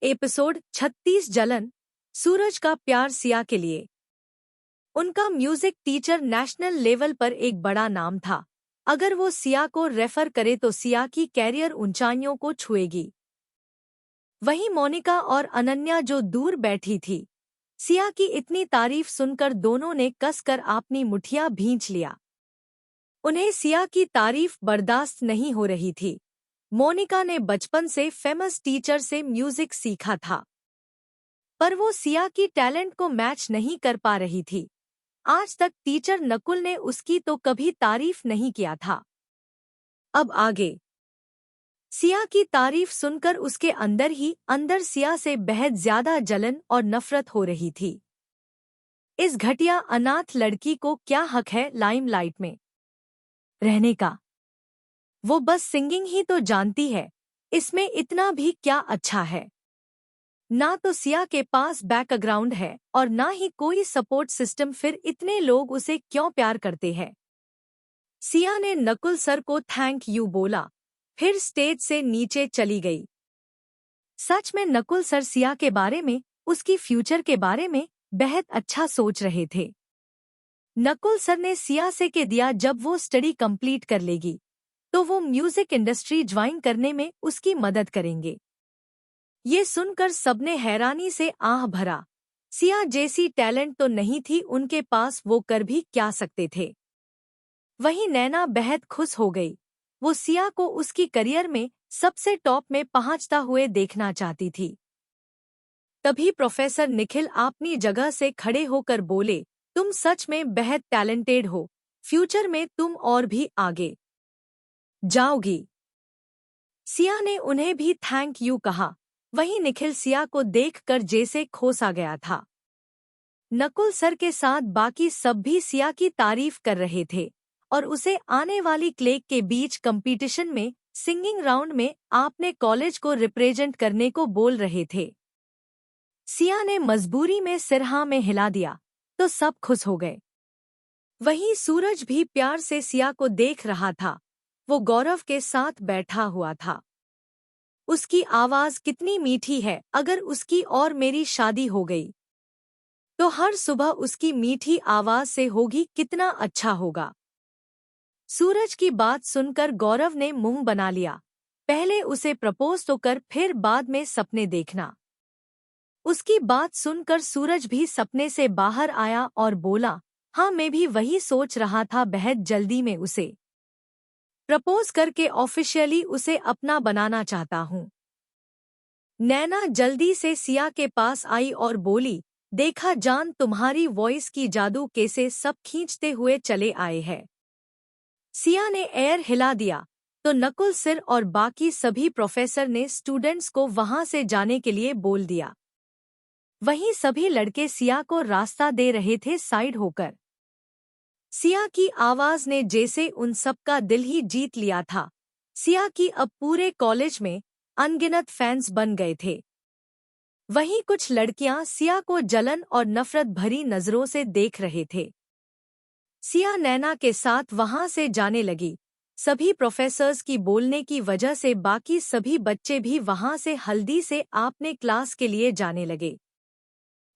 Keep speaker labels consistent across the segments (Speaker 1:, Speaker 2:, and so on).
Speaker 1: Episode 36 जलन। सूरज का प्यार सिया के लिए। उनका म्यूजिक टीचर नेशनल लेवल पर एक बड़ा नाम था। अगर वो सिया को रेफर करे तो सिया की कैरियर ऊंचाइयों को छुएगी। वहीं मोनिका और अनन्या जो दूर बैठी थी, सिया की इतनी तारीफ सुनकर दोनों ने कसकर अपनी मुठिया भींच लिया। उन्हें सिया की तारीफ बर्दाश्त नहीं हो रही थी। मोनिका ने बचपन से फेमस टीचर से म्यूजिक सीखा था, पर वो सिया की टैलेंट को मैच नहीं कर पा रही थी। आज तक टीचर नकुल ने उसकी तो कभी तारीफ नहीं किया था। अब आगे सिया की तारीफ सुनकर उसके अंदर ही अंदर सिया से बेहद ज्यादा जलन और नफरत हो रही थी। इस घटिया अनाथ लड़की को क्या हक है लाइमलाइट में रहने का? वो बस सिंगिंग ही तो जानती है, इसमें इतना भी क्या अच्छा है? ना तो सिया के पास बैकग्राउंड है और ना ही कोई सपोर्ट सिस्टम, फिर इतने लोग उसे क्यों प्यार करते हैं? सिया ने नकुल सर को थैंक यू बोला, फिर स्टेज से नीचे चली गई। सच में नकुल सर सिया के बारे में, उसकी फ्यूचर के बारे में बेहद अच्छा सोच रहे थे। नकुल सर ने सिया से कह दिया जब वो स्टडी कंप्लीट कर लेगी तो वो म्यूजिक इंडस्ट्री ज्वाइन करने में उसकी मदद करेंगे। ये सुनकर सबने हैरानी से आह भरा। सिया जैसी टैलेंट तो नहीं थी उनके पास, वो कर भी क्या सकते थे? वहीं नैना बेहद खुश हो गई। वो सिया को उसकी करियर में सबसे टॉप में पहुंचता हुए देखना चाहती थी। तभी प्रोफेसर निखिल अपनी जगह से खड़े होकर बोले, तुम सच में बेहद टैलेंटेड हो, फ्यूचर में तुम और भी आगे जाओगी। सिया ने उन्हें भी थैंक यू कहा। वहीं निखिल सिया को देखकर जैसे खोसा गया था। नकुल सर के साथ बाकी सब भी सिया की तारीफ कर रहे थे और उसे आने वाली क्लेक के बीच कंपटीशन में सिंगिंग राउंड में आपने कॉलेज को रिप्रेजेंट करने को बोल रहे थे। सिया ने मजबूरी में सिर हाँ में हिला दिया तो सब खुश हो गए। वहीं सूरज भी प्यार से सिया को देख रहा था। वो गौरव के साथ बैठा हुआ था। उसकी आवाज कितनी मीठी है, अगर उसकी और मेरी शादी हो गई तो हर सुबह उसकी मीठी आवाज से होगी, कितना अच्छा होगा। सूरज की बात सुनकर गौरव ने मुंह बना लिया। पहले उसे प्रपोज तो कर, फिर बाद में सपने देखना। उसकी बात सुनकर सूरज भी सपने से बाहर आया और बोला, हाँ मैं भी वही सोच रहा था, बेहद जल्दी में उसे प्रपोज करके ऑफिशियली उसे अपना बनाना चाहता हूँ। नैना जल्दी से सिया के पास आई और बोली, देखा जान तुम्हारी वॉइस की जादू कैसे सब खींचते हुए चले आए हैं। सिया ने एयर हिला दिया तो नकुल सर और बाकी सभी प्रोफेसर ने स्टूडेंट्स को वहां से जाने के लिए बोल दिया। वहीं सभी लड़के सिया को रास्ता दे रहे थे साइड होकर। सिया की आवाज ने जैसे उन सबका दिल ही जीत लिया था। सिया की अब पूरे कॉलेज में अनगिनत फैंस बन गए थे। वहीं कुछ लड़कियां सिया को जलन और नफरत भरी नजरों से देख रहे थे। सिया नैना के साथ वहां से जाने लगी। सभी प्रोफेसर्स की बोलने की वजह से बाकी सभी बच्चे भी वहां से हल्दी से अपने क्लास के लिए जाने लगे।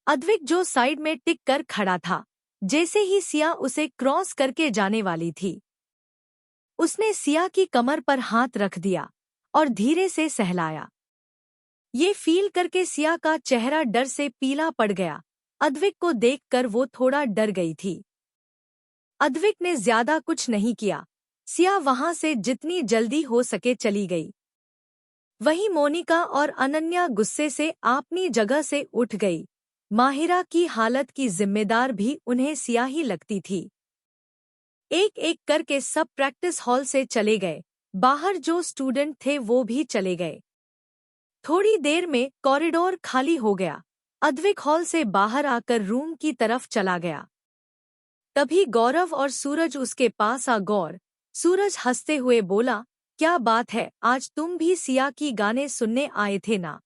Speaker 1: अद्विक जो साइड में टिक कर खड़ा था, जैसे ही सिया उसे क्रॉस करके जाने वाली थी, उसने सिया की कमर पर हाथ रख दिया और धीरे से सहलाया। ये फील करके सिया का चेहरा डर से पीला पड़ गया। अद्विक को देखकर वो थोड़ा डर गई थी। अद्विक ने ज्यादा कुछ नहीं किया। सिया वहां से जितनी जल्दी हो सके चली गई। वहीं मोनिका और अनन्या गुस्से से अपनी जगह से उठ गई। माहिरा की हालत की जिम्मेदार भी उन्हें सिया ही लगती थी। एक एक करके सब प्रैक्टिस हॉल से चले गए। बाहर जो स्टूडेंट थे वो भी चले गए। थोड़ी देर में कॉरिडोर खाली हो गया। अद्विक हॉल से बाहर आकर रूम की तरफ चला गया। तभी गौरव और सूरज उसके पास आ गौर। सूरज हंसते हुए बोला, क्या बात है, आज तुम भी सिया की गाने सुनने आए थे ना?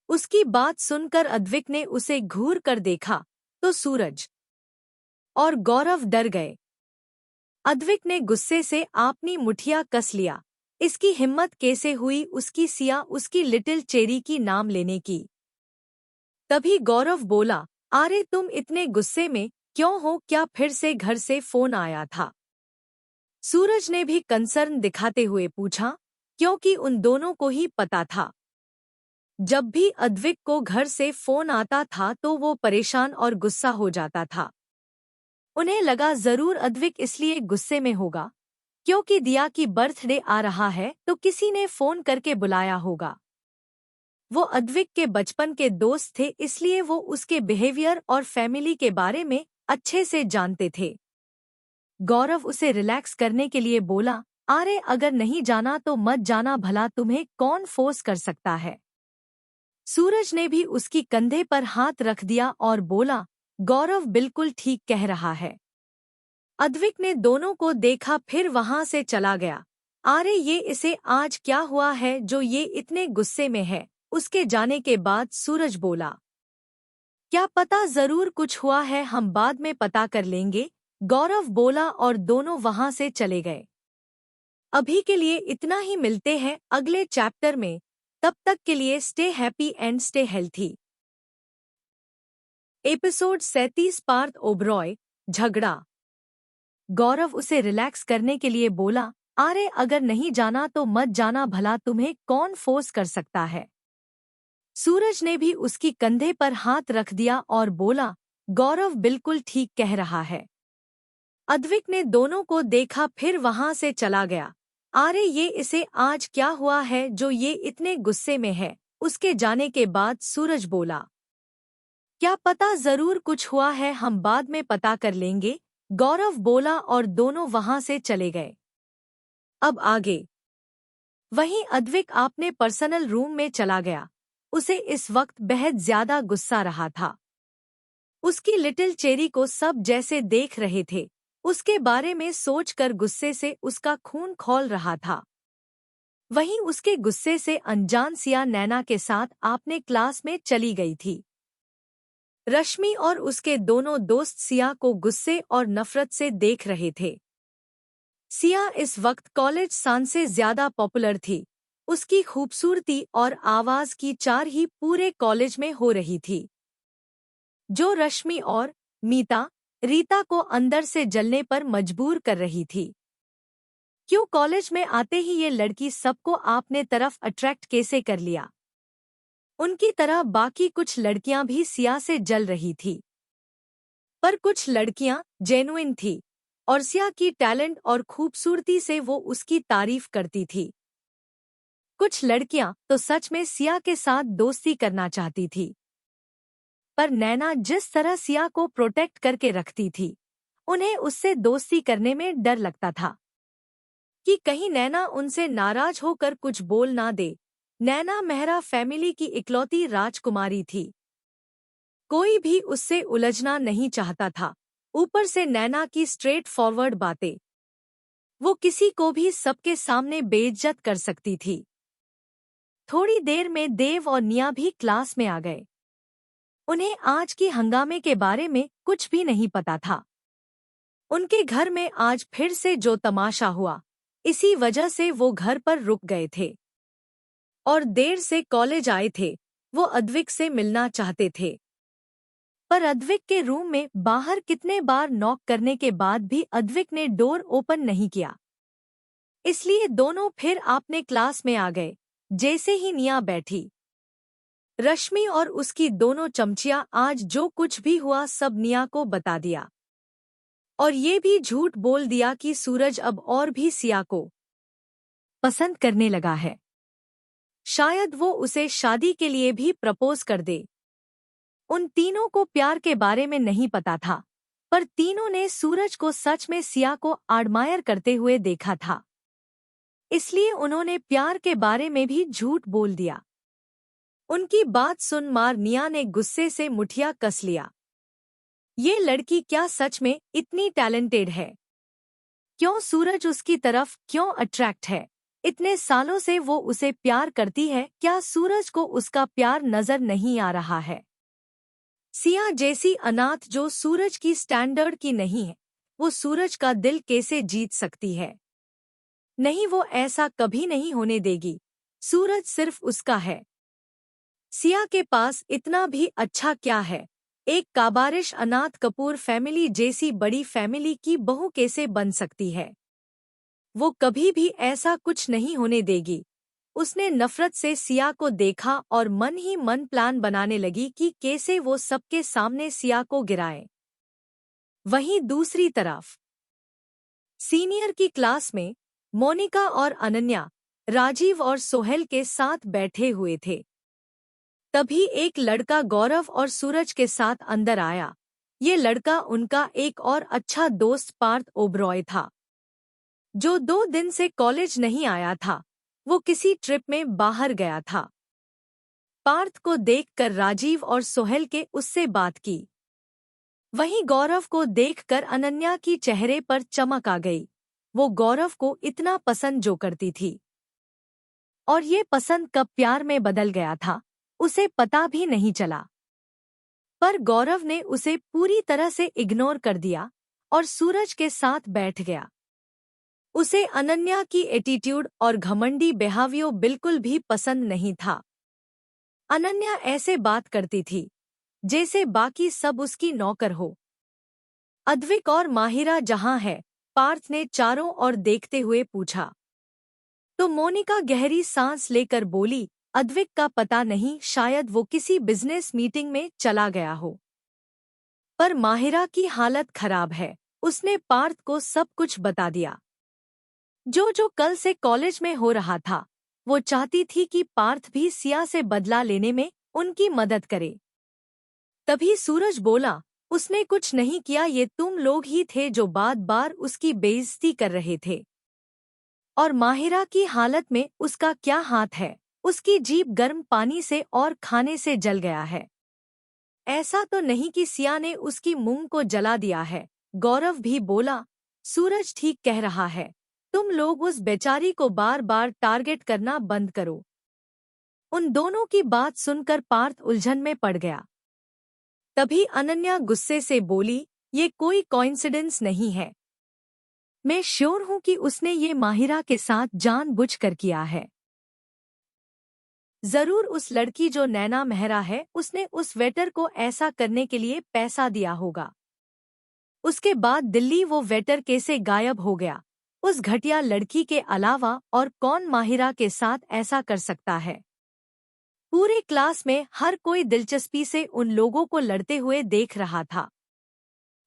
Speaker 1: उसकी बात सुनकर अद्विक ने उसे घूर कर देखा तो सूरज और गौरव डर गए। अद्विक ने गुस्से से अपनी मुठिया कस लिया। इसकी हिम्मत कैसे हुई उसकी सिया उसकी लिटिल चेरी की नाम लेने की। तभी गौरव बोला, अरे तुम इतने गुस्से में क्यों हो, क्या फिर से घर से फोन आया था? सूरज ने भी कंसर्न दिखाते हुए पूछा, क्योंकि उन दोनों को ही पता था जब भी अद्विक को घर से फोन आता था तो वो परेशान और गुस्सा हो जाता था। उन्हें लगा जरूर अद्विक इसलिए गुस्से में होगा क्योंकि दिया की बर्थडे आ रहा है तो किसी ने फोन करके बुलाया होगा। वो अद्विक के बचपन के दोस्त थे इसलिए वो उसके बिहेवियर और फैमिली के बारे में अच्छे से जानते थे। गौरव उसे रिलैक्स करने के लिए बोला, अरे अगर नहीं जाना तो मत जाना, भला तुम्हें कौन फोर्स कर सकता है। सूरज ने भी उसकी कंधे पर हाथ रख दिया और बोला, गौरव बिल्कुल ठीक कह रहा है। अद्विक ने दोनों को देखा फिर वहां से चला गया। अरे ये इसे आज क्या हुआ है जो ये इतने गुस्से में है। उसके जाने के बाद सूरज बोला, क्या पता जरूर कुछ हुआ है, हम बाद में पता कर लेंगे। गौरव बोला और दोनों वहां से चले गए। अभी के लिए इतना ही, मिलते हैं अगले चैप्टर में। तब तक के लिए stay happy and stay healthy. Episode 37 Parth Oberoi, झगड़ा। गौरव उसे रिलैक्स करने के लिए बोला, अरे अगर नहीं जाना तो मत जाना, भला तुम्हें कौन फोर्स कर सकता है। सूरज ने भी उसकी कंधे पर हाथ रख दिया और बोला, गौरव बिल्कुल ठीक कह रहा है। अद्विक ने दोनों को देखा फिर वहां से चला गया। अरे ये इसे आज क्या हुआ है जो ये इतने गुस्से में है। उसके जाने के बाद सूरज बोला, क्या पता जरूर कुछ हुआ है, हम बाद में पता कर लेंगे। गौरव बोला और दोनों वहां से चले गए। अब आगे। वहीं अद्विक अपने पर्सनल रूम में चला गया। उसे इस वक्त बेहद ज्यादा गुस्सा रहा था। उसकी लिटिल चेरी को सब जैसे देख रहे थे। उसके बारे में सोचकर गुस्से से उसका खून खौल रहा था। वहीं उसके गुस्से से अनजान सिया नैना के साथ अपने क्लास में चली गई थी। रश्मि और उसके दोनों दोस्त सिया को गुस्से और नफरत से देख रहे थे। सिया इस वक्त कॉलेज सान से ज्यादा पॉपुलर थी। उसकी खूबसूरती और आवाज की चार ही पूरे कॉलेज में हो रही थी, जो रश्मि और मीता रीता को अंदर से जलने पर मजबूर कर रही थी। क्यों कॉलेज में आते ही ये लड़की सबको अपने तरफ अट्रैक्ट कैसे कर लिया। उनकी तरह बाकी कुछ लड़कियां भी सिया से जल रही थी, पर कुछ लड़कियां जेन्युइन थी और सिया की टैलेंट और खूबसूरती से वो उसकी तारीफ करती थी। कुछ लड़कियां तो सच में सिया के साथ दोस्ती करना चाहती थी, पर नैना जिस तरह सिया को प्रोटेक्ट करके रखती थी, उन्हें उससे दोस्ती करने में डर लगता था कि कहीं नैना उनसे नाराज होकर कुछ बोल ना दे। नैना मेहरा फैमिली की इकलौती राजकुमारी थी। कोई भी उससे उलझना नहीं चाहता था। ऊपर से नैना की स्ट्रेट फॉरवर्ड बातें, वो किसी को भी सबके सामने बेइज्जत कर सकती थी। थोड़ी देर में देव और निया भी क्लास में आ गए। उन्हें आज की हंगामे के बारे में कुछ भी नहीं पता था। उनके घर में आज फिर से जो तमाशा हुआ, इसी वजह से वो घर पर रुक गए थे और देर से कॉलेज आए थे। वो अद्विक से मिलना चाहते थे, पर अद्विक के रूम में बाहर कितने बार नॉक करने के बाद भी अद्विक ने डोर ओपन नहीं किया। इसलिए दोनों फिर अपने क्लास में आ गए। जैसे ही निया बैठी, रश्मि और उसकी दोनों चमचियां आज जो कुछ भी हुआ सब निया को बता दिया और ये भी झूठ बोल दिया कि सूरज अब और भी सिया को पसंद करने लगा है। शायद वो उसे शादी के लिए भी प्रपोज कर दे। उन तीनों को प्यार के बारे में नहीं पता था, पर तीनों ने सूरज को सच में सिया को एडमायर करते हुए देखा था। इसलिए उन्होंने प्यार के बारे में भी झूठ बोल दिया। उनकी बात सुन मार निया ने गुस्से से मुठिया कस लिया। ये लड़की क्या सच में इतनी टैलेंटेड है? क्यों सूरज उसकी तरफ क्यों अट्रैक्ट है? इतने सालों से वो उसे प्यार करती है, क्या सूरज को उसका प्यार नजर नहीं आ रहा है? सिया जैसी अनाथ जो सूरज की स्टैंडर्ड की नहीं है, वो सूरज का दिल कैसे जीत सकती है? नहीं, वो ऐसा कभी नहीं होने देगी। सूरज सिर्फ उसका है। सिया के पास इतना भी अच्छा क्या है? एक काबारिश अनाथ कपूर फैमिली जैसी बड़ी फैमिली की बहू कैसे बन सकती है? वो कभी भी ऐसा कुछ नहीं होने देगी। उसने नफरत से सिया को देखा और मन ही मन प्लान बनाने लगी कि कैसे वो सबके सामने सिया को गिराए। वहीं दूसरी तरफ सीनियर की क्लास में मोनिका और अनन्या राजीव और सोहेल के साथ बैठे हुए थे। तभी एक लड़का गौरव और सूरज के साथ अंदर आया। ये लड़का उनका एक और अच्छा दोस्त पार्थ ओबरॉय था, जो 2 दिन से कॉलेज नहीं आया था। वो किसी ट्रिप में बाहर गया था। पार्थ को देखकर राजीव और सोहेल के उससे बात की। वहीं गौरव को देखकर अनन्या की चेहरे पर चमक आ गई। वो गौरव को इतना पसंद जो करती थी, और ये पसंद कब प्यार में बदल गया था, उसे पता भी नहीं चला। पर गौरव ने उसे पूरी तरह से इग्नोर कर दिया और सूरज के साथ बैठ गया। उसे अनन्या की एटीट्यूड और घमंडी बिहेवियर बिल्कुल भी पसंद नहीं था। अनन्या ऐसे बात करती थी जैसे बाकी सब उसकी नौकर हो। अद्विक और माहिरा जहां है? पार्थ ने चारों ओर देखते हुए पूछा। तो मोनिका गहरी सांस लेकर बोली, अद्विक का पता नहीं, शायद वो किसी बिजनेस मीटिंग में चला गया हो। पर माहिरा की हालत खराब है। उसने पार्थ को सब कुछ बता दिया। जो कल से कॉलेज में हो रहा था। वो चाहती थी कि पार्थ भी सिया से बदला लेने में उनकी मदद करे। तभी सूरज बोला, उसने कुछ नहीं किया, ये तुम लोग ही थे जो बार बार उसकी बेइज्जती कर रहे थे। और माहिरा की हालत में उसका क्या हाथ है? उसकी जीभ गर्म पानी से और खाने से जल गया है। ऐसा तो नहीं कि सिया ने उसकी मुंह को जला दिया है। गौरव भी बोला, सूरज ठीक कह रहा है, तुम लोग उस बेचारी को बार बार टारगेट करना बंद करो। उन दोनों की बात सुनकर पार्थ उलझन में पड़ गया। तभी अनन्या गुस्से से बोली, ये कोई कोइंसिडेंस नहीं है। मैं श्योर हूं कि उसने ये माहिरा के साथ जानबूझकर किया है। जरूर उस लड़की जो नैना मेहरा है, उसने उस वेटर को ऐसा करने के लिए पैसा दिया होगा। उसके बाद दिल्ली वो वेटर कैसे गायब हो गया? उस घटिया लड़की के अलावा और कौन माहिरा के साथ ऐसा कर सकता है? पूरे क्लास में हर कोई दिलचस्पी से उन लोगों को लड़ते हुए देख रहा था।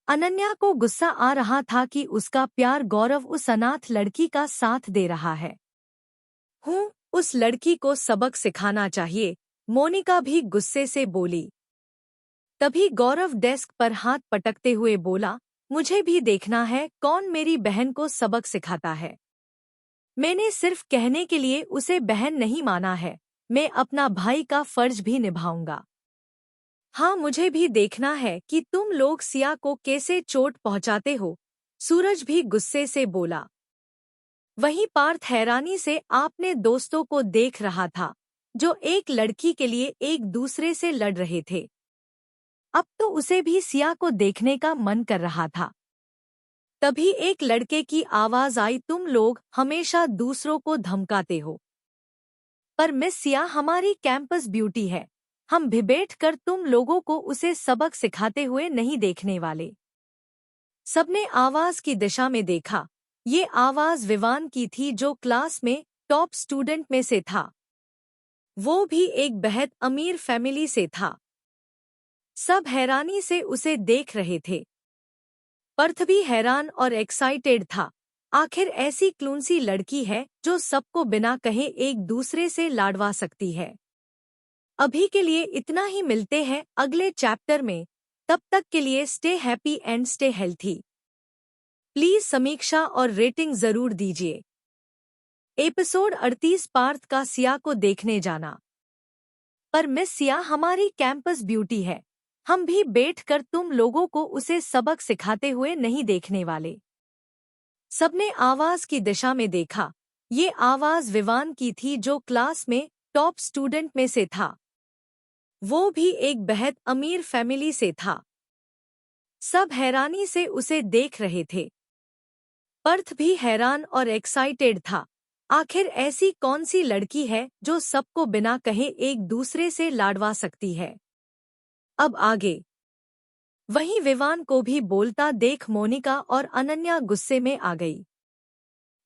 Speaker 1: अनन्या को गुस्सा आ रहा था कि उसका प्यार गौरव उस अनाथ लड़की का साथ दे रहा है। उस लड़की को सबक सिखाना चाहिए, मोनिका भी गुस्से से बोली। तभी गौरव डेस्क पर हाथ पटकते हुए बोला, मुझे भी देखना है कौन मेरी बहन को सबक सिखाता है। मैंने सिर्फ कहने के लिए उसे बहन नहीं माना है, मैं अपना भाई का फर्ज भी निभाऊंगा। हाँ, मुझे भी देखना है कि तुम लोग सिया को कैसे चोट पहुंचाते हो। सूरज भी गुस्से से बोला। वहीं पार्थ हैरानी से अपने दोस्तों को देख रहा था, जो एक लड़की के लिए एक दूसरे से लड़ रहे थे। अब तो उसे भी सिया को देखने का मन कर रहा था। तभी एक लड़के की आवाज आई, तुम लोग हमेशा दूसरों को धमकाते हो, पर मिस सिया हमारी कैंपस ब्यूटी है। हम भी बैठ कर तुम लोगों को उसे सबक सिखाते हुए नहीं देखने वाले। सबने आवाज की दिशा में देखा। ये आवाज विवान की थी, जो क्लास में टॉप स्टूडेंट में से था। वो भी एक बेहद अमीर फैमिली से था। सब हैरानी से उसे देख रहे थे। पर्थ भी हैरान और एक्साइटेड था। आखिर ऐसी क्लूंसी लड़की है जो सबको बिना कहे एक दूसरे से लाडवा सकती है। अभी के लिए इतना ही, मिलते हैं अगले चैप्टर में। तब तक के लिए stay happy and stay healthy. Please समीक्षा और रेटिंग जरूर दीजिए। एपिसोड 38 पार्थ का सिया को देखने जाना। पर मिस सिया हमारी कैंपस ब्यूटी है, हम भी बैठकर तुम लोगों को उसे सबक सिखाते हुए नहीं देखने वाले। सबने आवाज की दिशा में देखा। ये आवाज विवान की थी, जो क्लास में टॉप स्टूडेंट में से था। वो भी एक बेहद अमीर फैमिली से था। सब हैरानी से उसे देख रहे थे। पार्थ भी हैरान और एक्साइटेड था। आखिर ऐसी कौन सी लड़की है जो सबको बिना कहे एक दूसरे से लाडवा सकती है। अब आगे। वहीं विवान को भी बोलता देख मोनिका और अनन्या गुस्से में आ गई।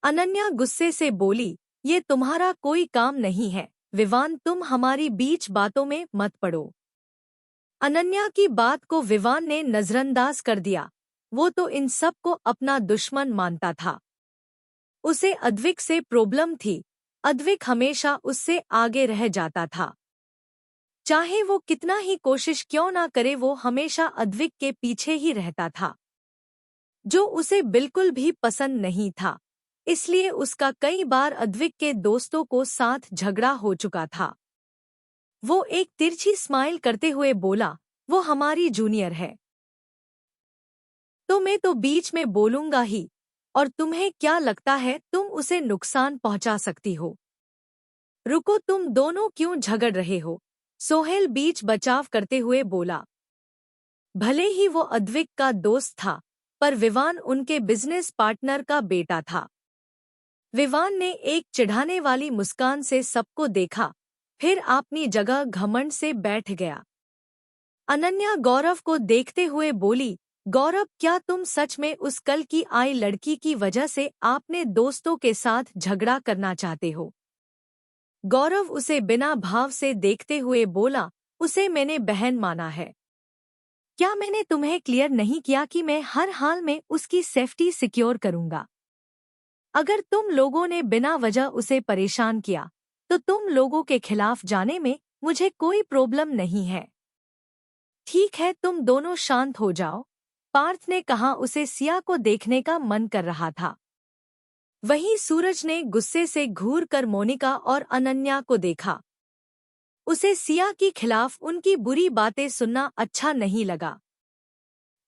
Speaker 1: अनन्या गुस्से से बोली, ये तुम्हारा कोई काम नहीं है विवान, तुम हमारी बीच बातों में मत पड़ो। अनन्या की बात को विवान ने नजरअंदाज कर दिया। वो तो इन सब को अपना दुश्मन मानता था। उसे अद्विक से प्रॉब्लम थी। अद्विक हमेशा उससे आगे रह जाता था। चाहे वो कितना ही कोशिश क्यों ना करे, वो हमेशा अद्विक के पीछे ही रहता था, जो उसे बिल्कुल भी पसंद नहीं था। इसलिए उसका कई बार अद्विक के दोस्तों को साथ झगड़ा हो चुका था। वो एक तिरछी स्माइल करते हुए बोला, वो हमारी जूनियर है तो मैं तो बीच में बोलूंगा ही, और तुम्हें क्या लगता है तुम उसे नुकसान पहुंचा सकती हो? रुको, तुम दोनों क्यों झगड़ रहे हो? सोहेल बीच बचाव करते हुए बोला। भले ही वो अद्विक का दोस्त था, पर विवान उनके बिजनेस पार्टनर का बेटा था। विवान ने एक चिढ़ाने वाली मुस्कान से सबको देखा, फिर अपनी जगह घमंड से बैठ गया। अनन्या गौरव को देखते हुए बोली, गौरव, क्या तुम सच में उस कल की आई लड़की की वजह से आपने दोस्तों के साथ झगड़ा करना चाहते हो? गौरव उसे बिना भाव से देखते हुए बोला, उसे मैंने बहन माना है। क्या मैंने तुम्हें क्लियर नहीं किया कि मैं हर हाल में उसकी सेफ्टी सिक्योर करूंगा? अगर तुम लोगों ने बिना वजह उसे परेशान किया, तो तुम लोगों के खिलाफ जाने में मुझे कोई प्रॉब्लम नहीं है। ठीक है, तुम दोनों शांत हो जाओ, पार्थ ने कहा। उसे सिया को देखने का मन कर रहा था। वहीं सूरज ने गुस्से से घूर कर मोनिका और अनन्या को देखा। उसे सिया के खिलाफ उनकी बुरी बातें सुनना अच्छा नहीं लगा।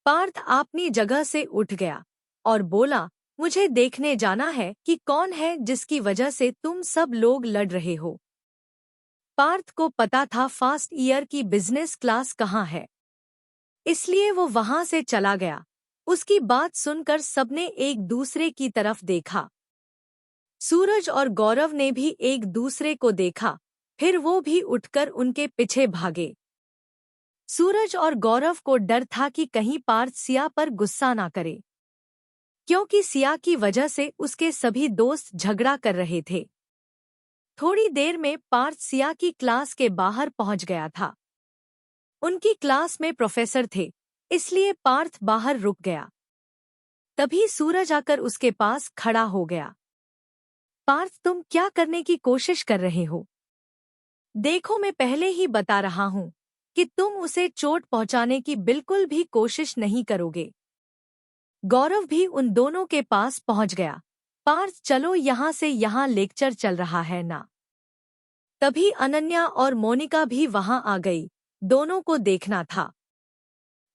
Speaker 1: पार्थ अपनी जगह से उठ गया और बोला, मुझे देखने जाना है कि कौन है जिसकी वजह से तुम सब लोग लड़ रहे हो। पार्थ को पता था फर्स्ट ईयर की बिजनेस क्लास कहाँ है, इसलिए वो वहां से चला गया। उसकी बात सुनकर सबने एक दूसरे की तरफ देखा। सूरज और गौरव ने भी एक दूसरे को देखा, फिर वो भी उठकर उनके पीछे भागे। सूरज और गौरव को डर था कि कहीं पार्थ सिया पर गुस्सा ना करे, क्योंकि सिया की वजह से उसके सभी दोस्त झगड़ा कर रहे थे। थोड़ी देर में पार्थ सिया की क्लास के बाहर पहुंच गया था। उनकी क्लास में प्रोफेसर थे, इसलिए पार्थ बाहर रुक गया। तभी सूरज आकर उसके पास खड़ा हो गया। पार्थ, तुम क्या करने की कोशिश कर रहे हो? देखो, मैं पहले ही बता रहा हूं कि तुम उसे चोट पहुंचाने की बिल्कुल भी कोशिश नहीं करोगे। गौरव भी उन दोनों के पास पहुंच गया। पार्थ, चलो यहाँ से, यहाँ लेक्चर चल रहा है ना। तभी अनन्या और मोनिका भी वहां आ गई। दोनों को देखना था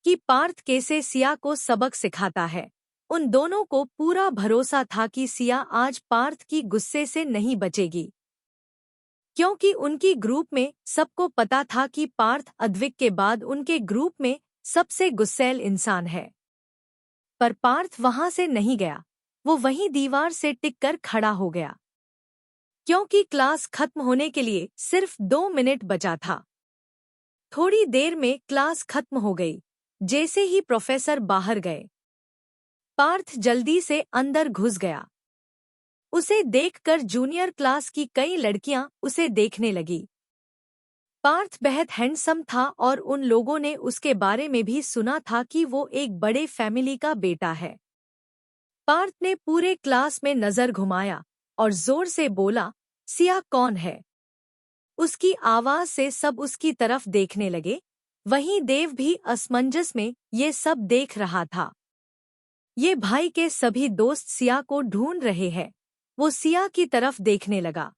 Speaker 1: कि पार्थ कैसे सिया को सबक सिखाता है। उन दोनों को पूरा भरोसा था कि सिया आज पार्थ की गुस्से से नहीं बचेगी, क्योंकि उनकी ग्रुप में सबको पता था कि पार्थ अद्विक के बाद उनके ग्रुप में सबसे गुस्सैल इंसान है। पर पार्थ वहां से नहीं गया, वो वहीं दीवार से टिककर खड़ा हो गया, क्योंकि क्लास खत्म होने के लिए सिर्फ 2 मिनट बचा था। थोड़ी देर में क्लास खत्म हो गई। जैसे ही प्रोफेसर बाहर गए, पार्थ जल्दी से अंदर घुस गया। उसे देखकर जूनियर क्लास की कई लड़कियां उसे देखने लगी। पार्थ बेहद हैंडसम था और उन लोगों ने उसके बारे में भी सुना था कि वो एक बड़े फैमिली का बेटा है। पार्थ ने पूरे क्लास में नजर घुमाया और जोर से बोला, सिया कौन है? उसकी आवाज से सब उसकी तरफ देखने लगे। वहीं देव भी असमंजस में ये सब देख रहा था। ये भाई के सभी दोस्त सिया को ढूंढ रहे हैं। वो सिया की तरफ देखने लगा।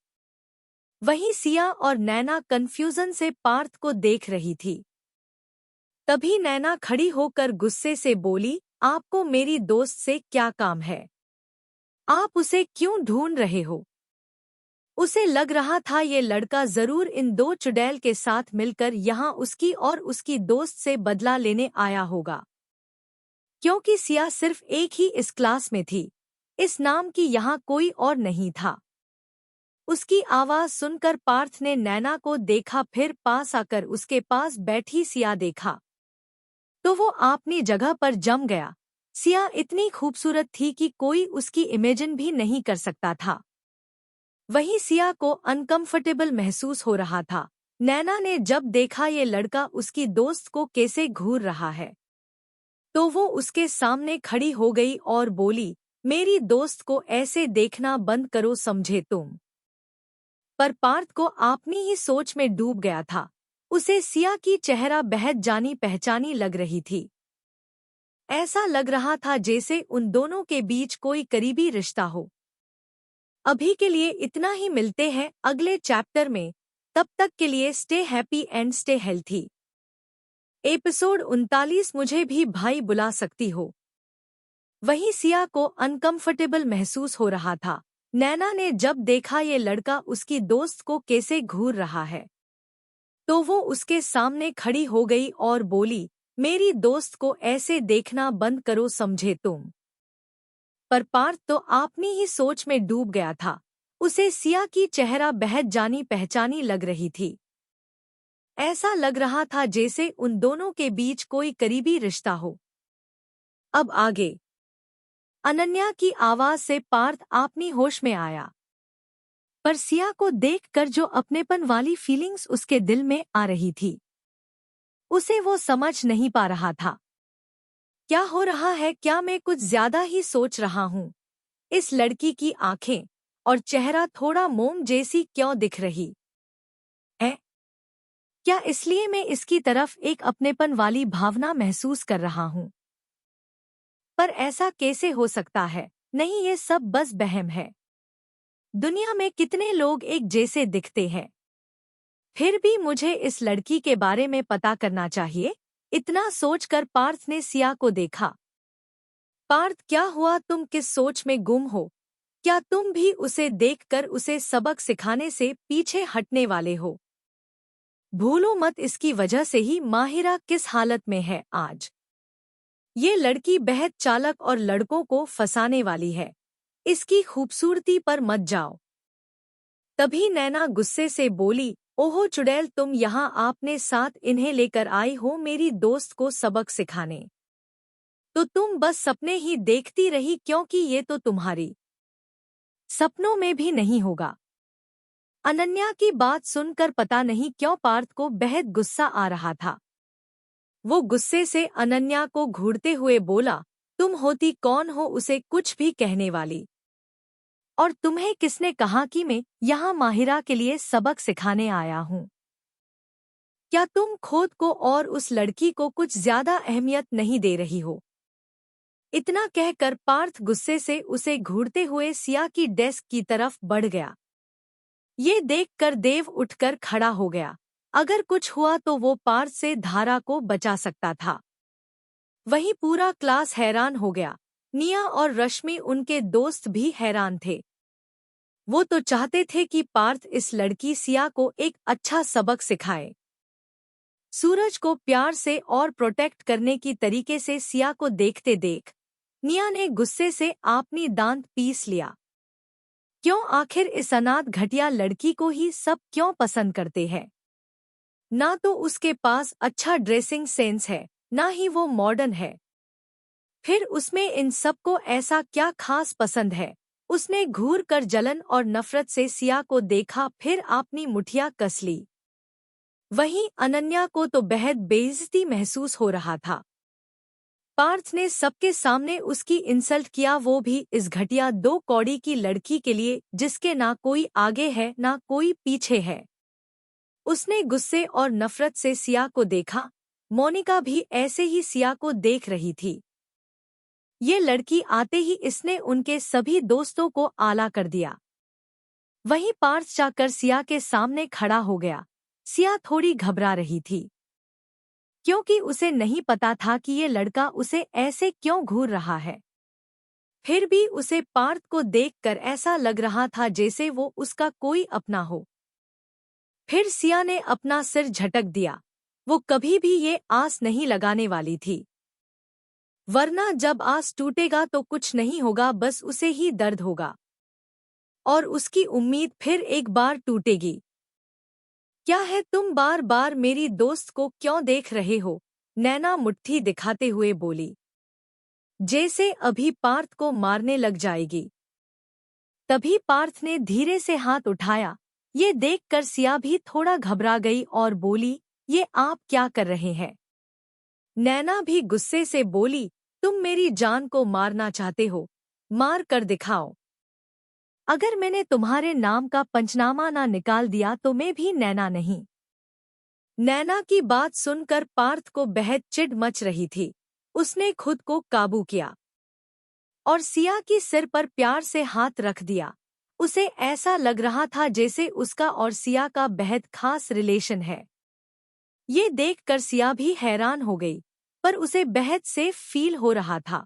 Speaker 1: वहीं सिया और नैना कंफ्यूजन से पार्थ को देख रही थी। तभी नैना खड़ी होकर गुस्से से बोली, आपको मेरी दोस्त से क्या काम है? आप उसे क्यों ढूंढ रहे हो? उसे लग रहा था ये लड़का जरूर इन 2 चुड़ैल के साथ मिलकर यहाँ उसकी और उसकी दोस्त से बदला लेने आया होगा, क्योंकि सिया सिर्फ एक ही इस क्लास में थी। इस नाम की यहाँ कोई और नहीं था। उसकी आवाज सुनकर पार्थ ने नैना को देखा, फिर पास आकर उसके पास बैठी सिया देखा तो वो अपनी जगह पर जम गया। सिया इतनी खूबसूरत थी कि कोई उसकी इमेजिन भी नहीं कर सकता था। वहीं सिया को अनकंफर्टेबल महसूस हो रहा था। नैना ने जब देखा ये लड़का उसकी दोस्त को कैसे घूर रहा है तो वो उसके सामने खड़ी हो गई और बोली, मेरी दोस्त को ऐसे देखना बंद करो, समझे तुम। पर पार्थ को अपनी ही सोच में डूब गया था। उसे सिया की चेहरा बेहद जानी पहचानी लग रही थी। ऐसा लग रहा था जैसे उन दोनों के बीच कोई करीबी रिश्ता हो। अभी के लिए इतना ही, मिलते हैं अगले चैप्टर में। तब तक के लिए stay happy and stay healthy. Episode 39 मुझे भी भाई बुला सकती हो। वहीं सिया को अनकंफर्टेबल महसूस हो रहा था। नैना ने जब देखा ये लड़का उसकी दोस्त को कैसे घूर रहा है तो वो उसके सामने खड़ी हो गई और बोली, मेरी दोस्त को ऐसे देखना बंद करो, समझे तुम। पर पार्थ तो अपनी ही सोच में डूब गया था। उसे सिया की चेहरा बेहद जानी पहचानी लग रही थी। ऐसा लग रहा था जैसे उन दोनों के बीच कोई करीबी रिश्ता हो। अब आगे। अनन्या की आवाज से पार्थ अपनी होश में आया। पर सिया को देखकर जो अपनेपन वाली फीलिंग्स उसके दिल में आ रही थी उसे वो समझ नहीं पा रहा था। क्या हो रहा है? क्या मैं कुछ ज्यादा ही सोच रहा हूँ? इस लड़की की आंखें और चेहरा थोड़ा मोम जैसी क्यों दिख रही है? क्या इसलिए मैं इसकी तरफ एक अपनेपन वाली भावना महसूस कर रहा हूँ? पर ऐसा कैसे हो सकता है? नहीं, ये सब बस वहम है। दुनिया में कितने लोग एक जैसे दिखते हैं। फिर भी मुझे इस लड़की के बारे में पता करना चाहिए। इतना सोचकर पार्थ ने सिया को देखा। पार्थ, क्या हुआ? तुम किस सोच में गुम हो? क्या तुम भी उसे देखकर उसे सबक सिखाने से पीछे हटने वाले हो? भूलो मत, इसकी वजह से ही माहिरा किस हालत में है आज। ये लड़की बेहद चालाक और लड़कों को फंसाने वाली है। इसकी खूबसूरती पर मत जाओ। तभी नैना गुस्से से बोली, ओहो चुड़ैल, तुम यहाँ आपने साथ इन्हें लेकर आई हो मेरी दोस्त को सबक सिखाने। तो तुम बस सपने ही देखती रही, क्योंकि ये तो तुम्हारी सपनों में भी नहीं होगा। अनन्या की बात सुनकर पता नहीं क्यों पार्थ को बेहद गुस्सा आ रहा था। वो गुस्से से अनन्या को घूरते हुए बोला, तुम होती कौन हो उसे कुछ भी कहने वाली? और तुम्हें किसने कहा कि मैं यहाँ माहिरा के लिए सबक सिखाने आया हूँ? क्या तुम खुद को और उस लड़की को कुछ ज्यादा अहमियत नहीं दे रही हो? इतना कहकर पार्थ गुस्से से उसे घूरते हुए सिया की डेस्क की तरफ बढ़ गया। ये देखकर देव उठकर खड़ा हो गया। अगर कुछ हुआ तो वो पार्थ से धारा को बचा सकता था। वहीं पूरा क्लास हैरान हो गया। निया और रश्मि, उनके दोस्त, भी हैरान थे। वो तो चाहते थे कि पार्थ इस लड़की सिया को एक अच्छा सबक सिखाए। सूरज को प्यार से और प्रोटेक्ट करने की तरीके से सिया को देखते देख निया ने गुस्से से अपनी दांत पीस लिया। क्यों? आखिर इस अनाथ घटिया लड़की को ही सब क्यों पसंद करते हैं? ना तो उसके पास अच्छा ड्रेसिंग सेंस है, ना ही वो मॉडर्न है। फिर उसमें इन सबको ऐसा क्या खास पसंद है? उसने घूर कर जलन और नफरत से सिया को देखा, फिर अपनी मुठिया कस ली। वहीं अनन्या को तो बेहद बेइज्जती महसूस हो रहा था। पार्थ ने सबके सामने उसकी इंसल्ट किया, वो भी इस घटिया दो कौड़ी की लड़की के लिए जिसके ना कोई आगे है ना कोई पीछे है। उसने गुस्से और नफरत से सिया को देखा। मोनिका भी ऐसे ही सिया को देख रही थी। ये लड़की आते ही इसने उनके सभी दोस्तों को आला कर दिया। वहीं पार्थ जाकर सिया के सामने खड़ा हो गया। सिया थोड़ी घबरा रही थी क्योंकि उसे नहीं पता था कि ये लड़का उसे ऐसे क्यों घूर रहा है। फिर भी उसे पार्थ को देखकर ऐसा लग रहा था जैसे वो उसका कोई अपना हो। फिर सिया ने अपना सिर झटक दिया। वो कभी भी ये आस नहीं लगाने वाली थी। वरना जब आस टूटेगा तो कुछ नहीं होगा, बस उसे ही दर्द होगा और उसकी उम्मीद फिर एक बार टूटेगी। क्या है, तुम बार बार मेरी दोस्त को क्यों देख रहे हो? नैना मुट्ठी दिखाते हुए बोली, जैसे अभी पार्थ को मारने लग जाएगी। तभी पार्थ ने धीरे से हाथ उठाया। ये देखकर सिया भी थोड़ा घबरा गई और बोली, ये आप क्या कर रहे हैं? नैना भी गुस्से से बोली, तुम मेरी जान को मारना चाहते हो? मार कर दिखाओ। अगर मैंने तुम्हारे नाम का पंचनामा ना निकाल दिया तो मैं भी नैना नहीं। नैना की बात सुनकर पार्थ को बेहद चिढ़ मच रही थी। उसने खुद को काबू किया और सिया की सिर पर प्यार से हाथ रख दिया। उसे ऐसा लग रहा था जैसे उसका और सिया का बेहद खास रिलेशन है। ये देखकर सिया भी हैरान हो गई, पर उसे बेहद सेफ फील हो रहा था।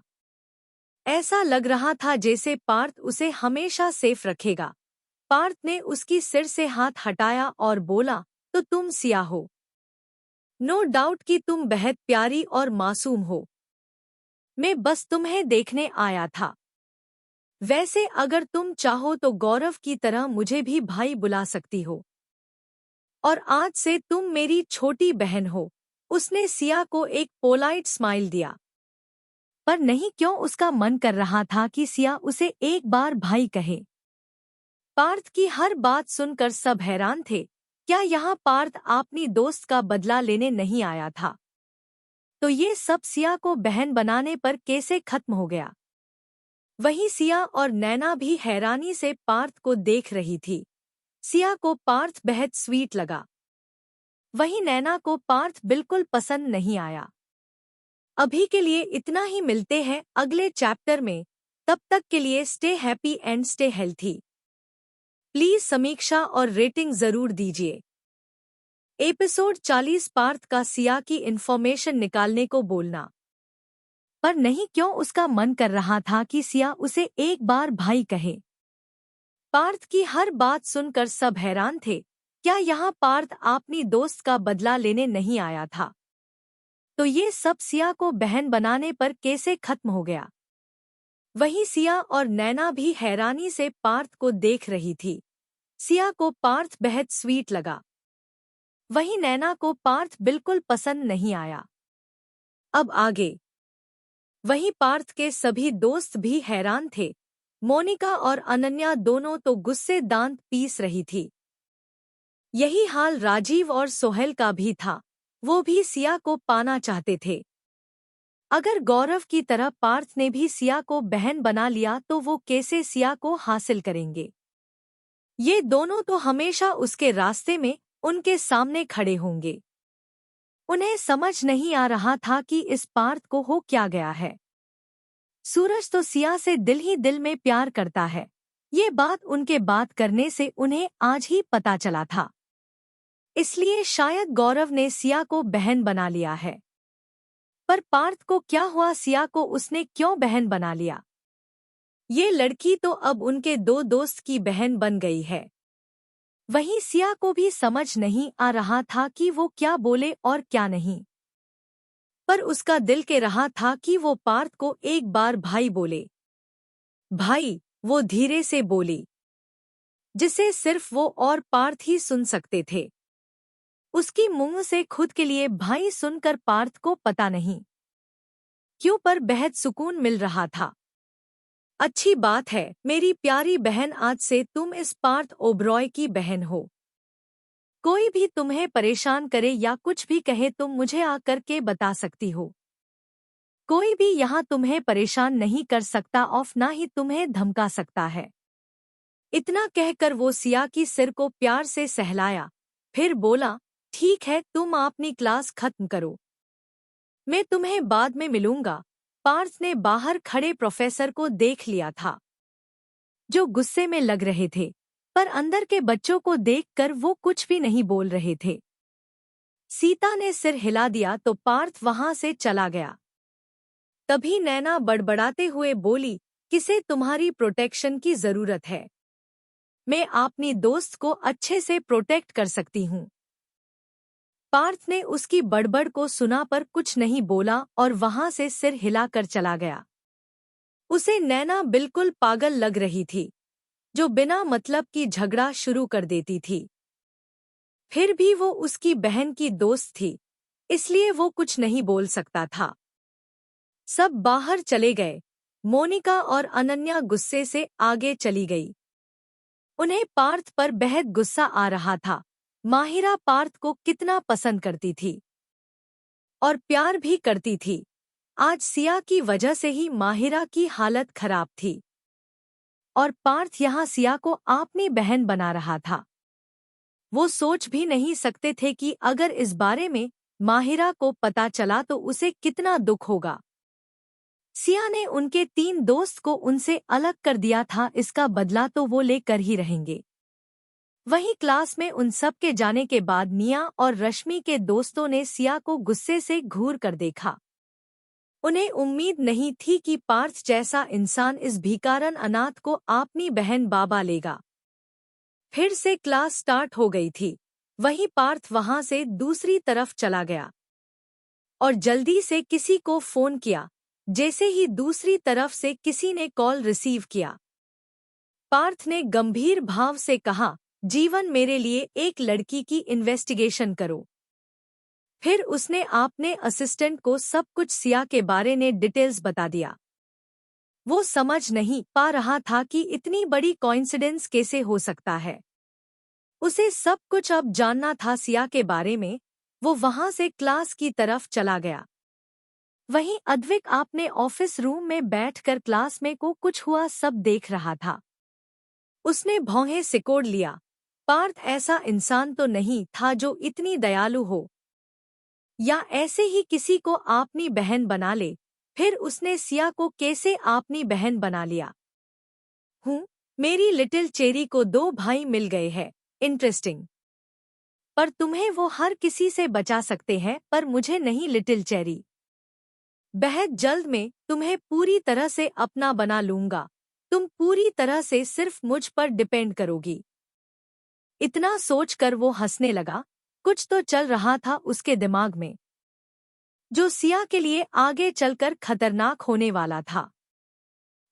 Speaker 1: ऐसा लग रहा था जैसे पार्थ उसे हमेशा सेफ रखेगा। पार्थ ने उसकी सिर से हाथ हटाया और बोला, तो तुम सिया हो? नो डाउट कि तुम बेहद प्यारी और मासूम हो। मैं बस तुम्हें देखने आया था। वैसे अगर तुम चाहो तो गौरव की तरह मुझे भी भाई बुला सकती हो और आज से तुम मेरी छोटी बहन हो। उसने सिया को एक पोलाइट स्माइल दिया, पर नहीं क्यों उसका मन कर रहा था कि सिया उसे एक बार भाई कहे। पार्थ की हर बात सुनकर सब हैरान थे। क्या यहाँ पार्थ अपनी दोस्त का बदला लेने नहीं आया था? तो ये सब सिया को बहन बनाने पर कैसे खत्म हो गया? वहीं सिया और नैना भी हैरानी से पार्थ को देख रही थी। सिया को पार्थ बेहद स्वीट लगा, वहीं नैना को पार्थ बिल्कुल पसंद नहीं आया। अभी के लिए इतना ही, मिलते हैं अगले चैप्टर में। तब तक के लिए stay happy and stay healthy. Please समीक्षा और रेटिंग जरूर दीजिए। एपिसोड 40 पार्थ का सिया की इन्फॉर्मेशन निकालने को बोलना, पर नहीं क्यों उसका मन कर रहा था कि सिया उसे एक बार भाई कहे। पार्थ की हर बात सुनकर सब हैरान थे। क्या यहाँ पार्थ अपनी दोस्त का बदला लेने नहीं आया था? तो ये सब सिया को बहन बनाने पर कैसे खत्म हो गया? वहीं सिया और नैना भी हैरानी से पार्थ को देख रही थी। सिया को पार्थ बेहद स्वीट लगा, वहीं नैना को पार्थ बिल्कुल पसंद नहीं आया। अब आगे। वहीं पार्थ के सभी दोस्त भी हैरान थे। मोनिका और अनन्या दोनों तो गुस्से दांत पीस रही थी। यही हाल राजीव और सोहेल का भी था। वो भी सिया को पाना चाहते थे। अगर गौरव की तरह पार्थ ने भी सिया को बहन बना लिया तो वो कैसे सिया को हासिल करेंगे? ये दोनों तो हमेशा उसके रास्ते में, उनके सामने खड़े होंगे। उन्हें समझ नहीं आ रहा था कि इस पार्थ को हो क्या गया है। सूरज तो सिया से दिल ही दिल में प्यार करता है। ये बात उनके बात करने से उन्हें आज ही पता चला था। इसलिए शायद गौरव ने सिया को बहन बना लिया है। पर पार्थ को क्या हुआ? सिया को उसने क्यों बहन बना लिया? ये लड़की तो अब उनके दो दोस्त की बहन बन गई है। वहीं सिया को भी समझ नहीं आ रहा था कि वो क्या बोले और क्या नहीं। पर उसका दिल कह रहा था कि वो पार्थ को एक बार भाई बोले। भाई, वो धीरे से बोली, जिसे सिर्फ वो और पार्थ ही सुन सकते थे। उसकी मुंह से खुद के लिए भाई सुनकर पार्थ को पता नहीं क्यों पर बेहद सुकून मिल रहा था। अच्छी बात है मेरी प्यारी बहन, आज से तुम इस पार्थ ओबरॉय की बहन हो। कोई भी तुम्हें परेशान करे या कुछ भी कहे तुम मुझे आकर के बता सकती हो। कोई भी यहाँ तुम्हें परेशान नहीं कर सकता और ना ही तुम्हें धमका सकता है। इतना कहकर वो सिया की सिर को प्यार से सहलाया, फिर बोला, ठीक है तुम अपनी क्लास खत्म करो, मैं तुम्हें बाद में मिलूंगा। पार्थ ने बाहर खड़े प्रोफेसर को देख लिया था, जो गुस्से में लग रहे थे, पर अंदर के बच्चों को देखकर वो कुछ भी नहीं बोल रहे थे। सीता ने सिर हिला दिया तो पार्थ वहां से चला गया। तभी नैना बड़बड़ाते हुए बोली, किसे तुम्हारी प्रोटेक्शन की जरूरत है? मैं अपनी दोस्त को अच्छे से प्रोटेक्ट कर सकती हूँ। पार्थ ने उसकी बड़बड़ को सुना पर कुछ नहीं बोला और वहां से सिर हिलाकर चला गया। उसे नैना बिल्कुल पागल लग रही थी, जो बिना मतलब की झगड़ा शुरू कर देती थी। फिर भी वो उसकी बहन की दोस्त थी, इसलिए वो कुछ नहीं बोल सकता था। सब बाहर चले गए। मोनिका और अनन्या गुस्से से आगे चली गई। उन्हें पार्थ पर बेहद गुस्सा आ रहा था। माहिरा पार्थ को कितना पसंद करती थी और प्यार भी करती थी। आज सिया की वजह से ही माहिरा की हालत खराब थी और पार्थ यहाँ सिया को अपनी बहन बना रहा था। वो सोच भी नहीं सकते थे कि अगर इस बारे में माहिरा को पता चला तो उसे कितना दुख होगा। सिया ने उनके 3 दोस्त को उनसे अलग कर दिया था, इसका बदला तो वो लेकर ही रहेंगे। वहीं क्लास में उन सब के जाने के बाद निया और रश्मि के दोस्तों ने सिया को गुस्से से घूर कर देखा। उन्हें उम्मीद नहीं थी कि पार्थ जैसा इंसान इस भिकारन अनाथ को अपनी बहन बाबा लेगा। फिर से क्लास स्टार्ट हो गई थी। वहीं पार्थ वहां से दूसरी तरफ चला गया और जल्दी से किसी को फोन किया। जैसे ही दूसरी तरफ से किसी ने कॉल रिसीव किया, पार्थ ने गंभीर भाव से कहा, जीवन मेरे लिए एक लड़की की इन्वेस्टिगेशन करो। फिर उसने अपने असिस्टेंट को सब कुछ सिया के बारे में डिटेल्स बता दिया। वो समझ नहीं पा रहा था कि इतनी बड़ी कोइंसिडेंस कैसे हो सकता है। उसे सब कुछ अब जानना था सिया के बारे में। वो वहां से क्लास की तरफ चला गया। वहीं अद्विक अपने ऑफिस रूम में बैठकर क्लास में को कुछ हुआ सब देख रहा था। उसने भौहें सिकोड़ लिया। पार्थ ऐसा इंसान तो नहीं था जो इतनी दयालु हो या ऐसे ही किसी को अपनी बहन बना ले। फिर उसने सिया को कैसे अपनी बहन बना लिया। मेरी लिटिल चेरी को 2 भाई मिल गए हैं, इंटरेस्टिंग। पर तुम्हें वो हर किसी से बचा सकते हैं, पर मुझे नहीं लिटिल चेरी। बेहद जल्द में तुम्हें पूरी तरह से अपना बना लूंगा। तुम पूरी तरह से सिर्फ मुझ पर डिपेंड करोगी। इतना सोचकर वो हंसने लगा। कुछ तो चल रहा था उसके दिमाग में, जो सिया के लिए आगे चलकर खतरनाक होने वाला था।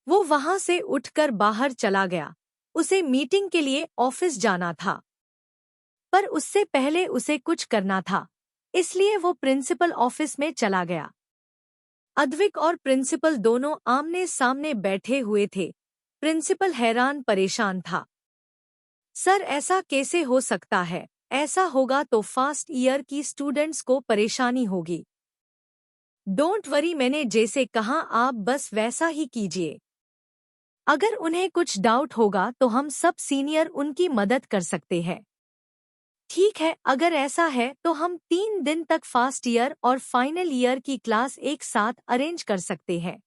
Speaker 1: वो वहां से उठकर बाहर चला गया। उसे मीटिंग के लिए ऑफिस जाना था, पर उससे पहले उसे कुछ करना था, इसलिए वो प्रिंसिपल ऑफिस में चला गया। अद्विक और प्रिंसिपल दोनों आमने सामने बैठे हुए थे। प्रिंसिपल हैरान परेशान था। सर, ऐसा कैसे हो सकता है? ऐसा होगा तो फर्स्ट ईयर की स्टूडेंट्स को परेशानी होगी। डोंट वरी, मैंने जैसे कहा आप बस वैसा ही कीजिए। अगर उन्हें कुछ डाउट होगा तो हम सब सीनियर उनकी मदद कर सकते हैं। ठीक है, अगर ऐसा है तो हम 3 दिन तक फर्स्ट ईयर और फाइनल ईयर की क्लास एक साथ अरेंज कर सकते हैं।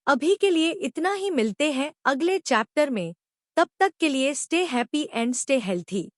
Speaker 1: अभी के लिए इतना ही, मिलते हैं अगले चैप्टर में। तब तक के लिए stay happy and stay healthy.